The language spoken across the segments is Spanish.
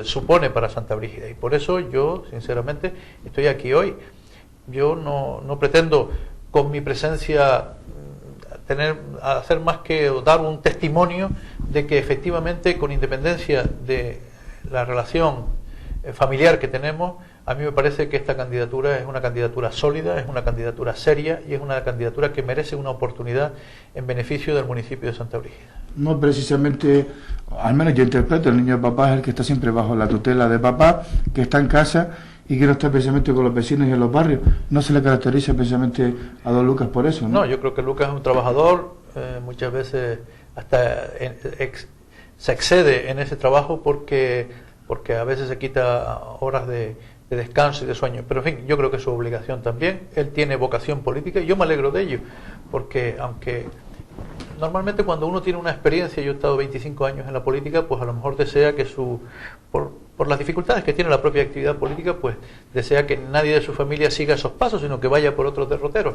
supone para Santa Brígida, y por eso yo sinceramente estoy aquí hoy. Yo no pretendo con mi presencia hacer más que dar un testimonio de que efectivamente, con independencia de la relación familiar que tenemos, a mí me parece que esta candidatura es una candidatura sólida, es una candidatura seria y es una candidatura que merece una oportunidad en beneficio del municipio de Santa Brígida. No precisamente, al menos yo interpreto, el niño de papá es el que está siempre bajo la tutela de papá, que está en casa y que no está precisamente con los vecinos y en los barrios. No se le caracteriza precisamente a don Lucas por eso, ¿no? No, yo creo que Lucas es un trabajador, muchas veces hasta se excede en ese trabajo porque a veces se quita horas de descanso y de sueño, pero en fin, yo creo que es su obligación también. Él tiene vocación política y yo me alegro de ello, porque aunque normalmente cuando uno tiene una experiencia, yo he estado 25 años en la política, pues a lo mejor desea que por las dificultades que tiene la propia actividad política, pues desea que nadie de su familia siga esos pasos, sino que vaya por otros derroteros.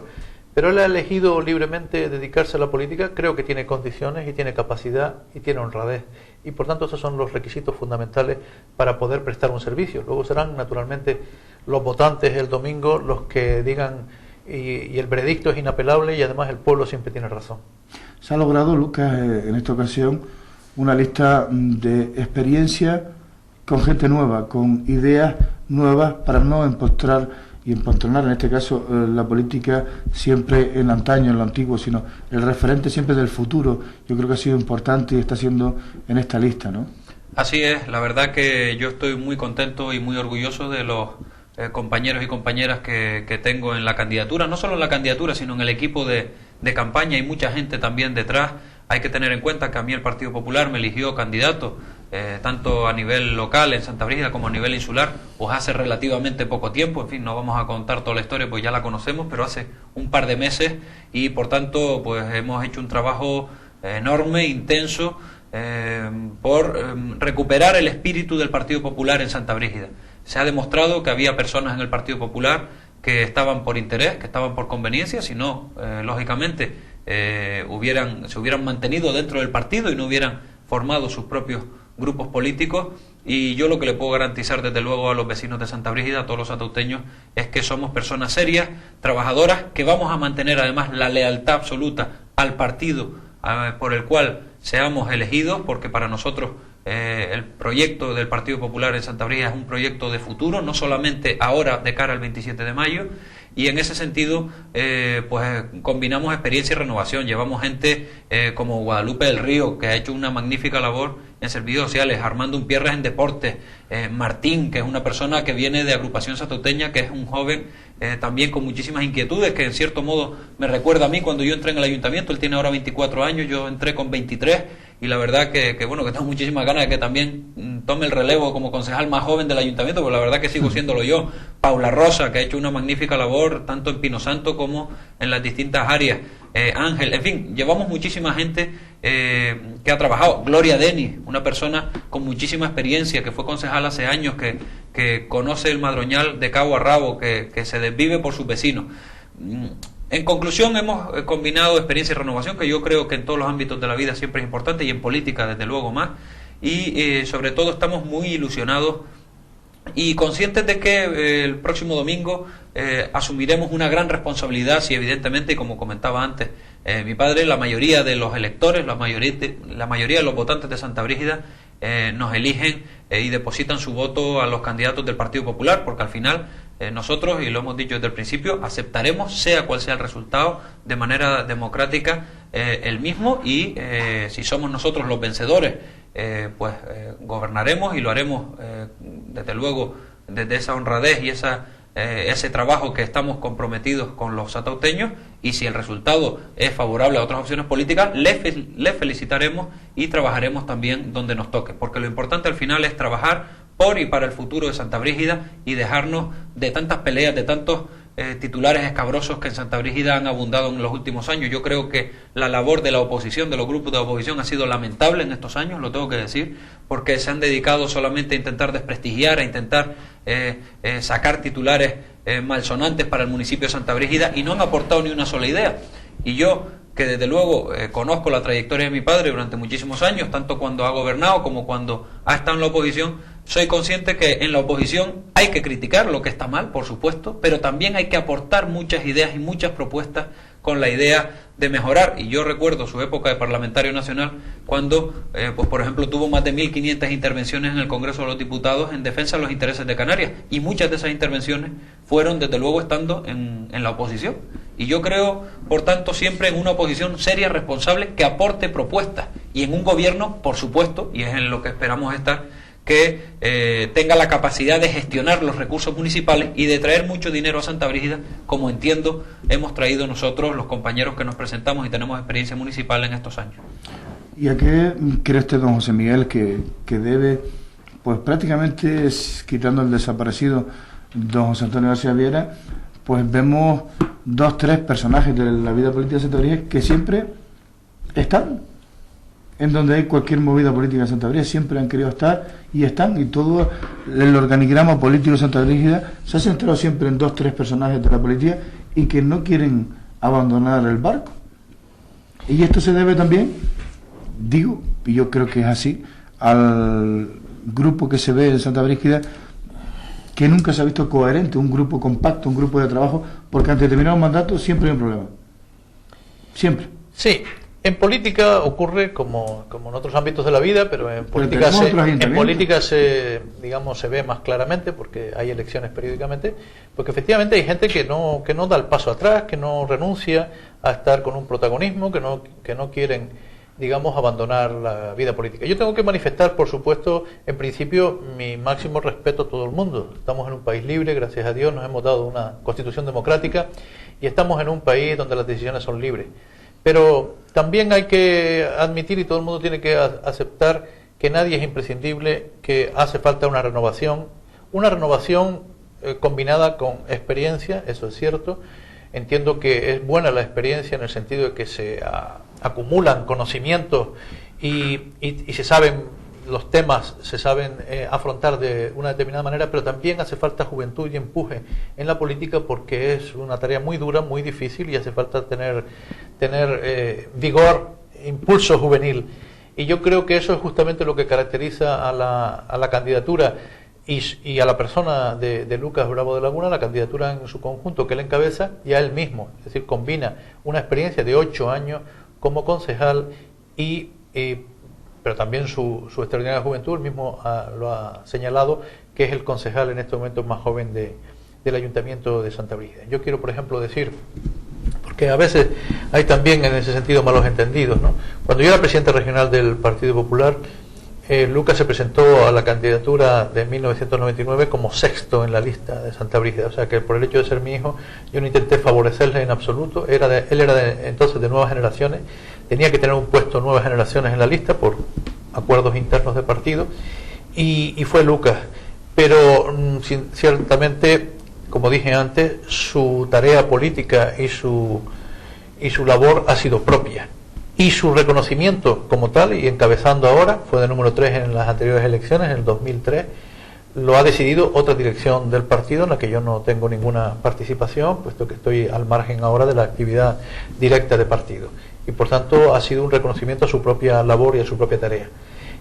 Pero él ha elegido libremente dedicarse a la política, creo que tiene condiciones y tiene capacidad y tiene honradez. Y por tanto esos son los requisitos fundamentales para poder prestar un servicio. Luego serán naturalmente los votantes el domingo los que digan, y el veredicto es inapelable y además el pueblo siempre tiene razón. Se ha logrado, Lucas, en esta ocasión, una lista de experiencia con gente nueva, con ideas nuevas para no empostrar y empontronar, en este caso, la política siempre en antaño, en lo antiguo, sino el referente siempre del futuro. Yo creo que ha sido importante y está siendo en esta lista, ¿no? Así es, la verdad que yo estoy muy contento y muy orgulloso de los compañeros y compañeras que tengo en la candidatura, no solo en la candidatura, sino en el equipo de campaña. Hay mucha gente también detrás. Hay que tener en cuenta que a mí el Partido Popular me eligió candidato, tanto a nivel local en Santa Brígida como a nivel insular, pues hace relativamente poco tiempo. En fin, no vamos a contar toda la historia, pues ya la conocemos, pero hace un par de meses, y por tanto pues hemos hecho un trabajo enorme, intenso, por recuperar el espíritu del Partido Popular en Santa Brígida. Se ha demostrado que había personas en el Partido Popular que estaban por interés, que estaban por conveniencia, si no, lógicamente, se hubieran mantenido dentro del partido y no hubieran formado sus propios grupos políticos. Y yo lo que le puedo garantizar desde luego a los vecinos de Santa Brígida, a todos los atauteños, es que somos personas serias, trabajadoras, que vamos a mantener además la lealtad absoluta al partido por el cual seamos elegidos, porque para nosotros el proyecto del Partido Popular en Santa Brígida es un proyecto de futuro, no solamente ahora de cara al 27 de mayo, y en ese sentido pues combinamos experiencia y renovación. Llevamos gente como Guadalupe del Río, que ha hecho una magnífica labor en servicios sociales, Armando Umpierres en deportes, Martín, que es una persona que viene de Agrupación Satauteña, que es un joven también con muchísimas inquietudes, que en cierto modo me recuerda a mí cuando yo entré en el ayuntamiento. Él tiene ahora 24 años, yo entré con 23, y la verdad que bueno, que tengo muchísimas ganas de que también tome el relevo como concejal más joven del ayuntamiento, porque la verdad que sigo siéndolo yo. Paula Rosa, que ha hecho una magnífica labor tanto en Pino Santo como en las distintas áreas, Ángel, en fin, llevamos muchísima gente que ha trabajado. Gloria Denis, una persona con muchísima experiencia, que fue concejal hace años, que conoce el Madroñal de cabo a rabo, que se desvive por sus vecinos. En conclusión, hemos combinado experiencia y renovación, que yo creo que en todos los ámbitos de la vida siempre es importante, y en política desde luego más, y sobre todo estamos muy ilusionados y conscientes de que el próximo domingo asumiremos una gran responsabilidad, si evidentemente, como comentaba antes mi padre, la mayoría de los electores, la mayoría de los votantes de Santa Brígida nos eligen y depositan su voto a los candidatos del Partido Popular, porque al final nosotros, y lo hemos dicho desde el principio, aceptaremos, sea cual sea el resultado, de manera democrática el mismo, y si somos nosotros los vencedores, pues gobernaremos, y lo haremos desde luego desde esa honradez y ese trabajo que estamos comprometidos con los satauteños. Y si el resultado es favorable a otras opciones políticas, les felicitaremos y trabajaremos también donde nos toque, porque lo importante al final es trabajar por y para el futuro de Santa Brígida, y dejarnos de tantas peleas, de tantos titulares escabrosos que en Santa Brígida han abundado en los últimos años. Yo creo que la labor de la oposición, de los grupos de oposición, ha sido lamentable en estos años, lo tengo que decir, porque se han dedicado solamente a intentar desprestigiar, a intentar sacar titulares malsonantes para el municipio de Santa Brígida, y no han aportado ni una sola idea. Y yo, que desde luego conozco la trayectoria de mi padre durante muchísimos años, tanto cuando ha gobernado como cuando ha estado en la oposición, soy consciente que en la oposición hay que criticar lo que está mal, por supuesto, pero también hay que aportar muchas ideas y muchas propuestas con la idea de mejorar. Y yo recuerdo su época de parlamentario nacional cuando, pues por ejemplo, tuvo más de 1.500 intervenciones en el Congreso de los Diputados en defensa de los intereses de Canarias, y muchas de esas intervenciones fueron desde luego estando en la oposición. Y yo creo, por tanto, siempre en una oposición seria, responsable, que aporte propuestas, y en un gobierno, por supuesto, y es en lo que esperamos estar, que tenga la capacidad de gestionar los recursos municipales y de traer mucho dinero a Santa Brígida, como entiendo hemos traído nosotros los compañeros que nos presentamos y tenemos experiencia municipal en estos años. ¿Y a qué cree usted, don José Miguel, que debe, pues prácticamente quitando el desaparecido don José Antonio García Viera, pues vemos 2, 3 personajes de la vida política de Santa Brígida que siempre están en donde hay cualquier movida política en Santa Brígida, siempre han querido estar y están, y todo el organigrama político de Santa Brígida se ha centrado siempre en 2, 3 personajes de la política y que no quieren abandonar el barco. Y esto se debe también, digo, y yo creo que es así, al grupo que se ve en Santa Brígida, que nunca se ha visto coherente, un grupo compacto, un grupo de trabajo, porque ante determinados mandatos siempre hay un problema. Siempre. Sí. En política ocurre como en otros ámbitos de la vida, pero en política se ve más claramente, porque hay elecciones periódicamente, porque efectivamente hay gente que no da el paso atrás, que no renuncia a estar con un protagonismo, que no quieren, digamos, abandonar la vida política. Yo tengo que manifestar, por supuesto, en principio, mi máximo respeto a todo el mundo. Estamos en un país libre, gracias a Dios, nos hemos dado una constitución democrática y estamos en un país donde las decisiones son libres. Pero también hay que admitir, y todo el mundo tiene que aceptar, que nadie es imprescindible, que hace falta una renovación combinada con experiencia, eso es cierto. Entiendo que es buena la experiencia en el sentido de que se acumulan conocimientos y se saben los temas, se saben afrontar de una determinada manera, pero también hace falta juventud y empuje en la política, porque es una tarea muy dura, muy difícil, y hace falta tener vigor, impulso juvenil. Y yo creo que eso es justamente lo que caracteriza a la candidatura y a la persona de Lucas Bravo de Laguna, la candidatura en su conjunto que él encabeza, y a él mismo. Es decir, combina una experiencia de 8 años como concejal pero también su extraordinaria juventud. Él mismo lo ha señalado, que es el concejal en estos momentos más joven del Ayuntamiento de Santa Brígida. Yo quiero, por ejemplo, decir, porque a veces hay también en ese sentido malos entendidos, ¿no? Cuando yo era presidente regional del Partido Popular, Lucas se presentó a la candidatura de 1999 como 6º en la lista de Santa Brígida, o sea que por el hecho de ser mi hijo yo no intenté favorecerle en absoluto. Él era entonces de Nuevas Generaciones, tenía que tener un puesto Nuevas Generaciones en la lista por acuerdos internos de partido, y fue Lucas. Pero ciertamente, como dije antes, su tarea política y su labor ha sido propia. Y su reconocimiento como tal, y encabezando ahora, fue de número 3 en las anteriores elecciones, en el 2003, lo ha decidido otra dirección del partido, en la que yo no tengo ninguna participación, puesto que estoy al margen ahora de la actividad directa de partido. Y por tanto ha sido un reconocimiento a su propia labor y a su propia tarea.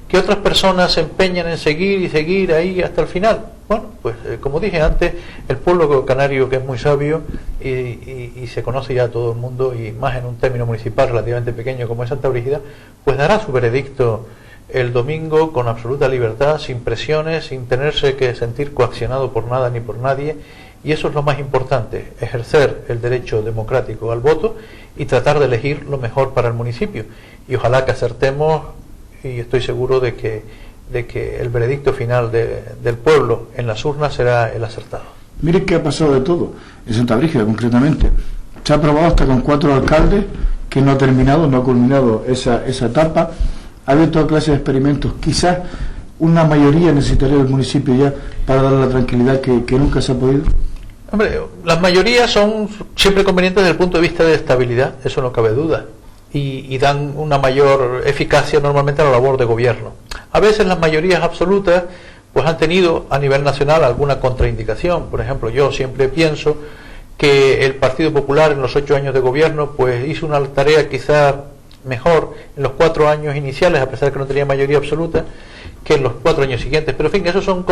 ¿Qué otras personas se empeñan en seguir ahí hasta el final? Bueno, pues como dije antes, el pueblo canario, que es muy sabio y se conoce ya a todo el mundo, y más en un término municipal relativamente pequeño como es Santa Brígida, pues dará su veredicto el domingo con absoluta libertad, sin presiones, sin tenerse que sentir coaccionado por nada ni por nadie. Y eso es lo más importante, ejercer el derecho democrático al voto y tratar de elegir lo mejor para el municipio. Y ojalá que acertemos, y estoy seguro de que el veredicto final del pueblo en las urnas será el acertado. Mire qué ha pasado de todo en Santa Brígida concretamente. Se ha aprobado hasta con 4 alcaldes, que no ha culminado esa etapa. Ha habido toda clase de experimentos. Quizás una mayoría necesitaría el municipio ya para dar la tranquilidad que nunca se ha podido. Hombre, las mayorías son siempre convenientes desde el punto de vista de estabilidad, eso no cabe duda. Y dan una mayor eficacia normalmente a la labor de gobierno. A veces las mayorías absolutas pues han tenido a nivel nacional alguna contraindicación. Por ejemplo, yo siempre pienso que el Partido Popular en los 8 años de gobierno pues hizo una tarea quizás mejor en los 4 años iniciales, a pesar de que no tenía mayoría absoluta, que en los 4 años siguientes. Pero en fin, esos son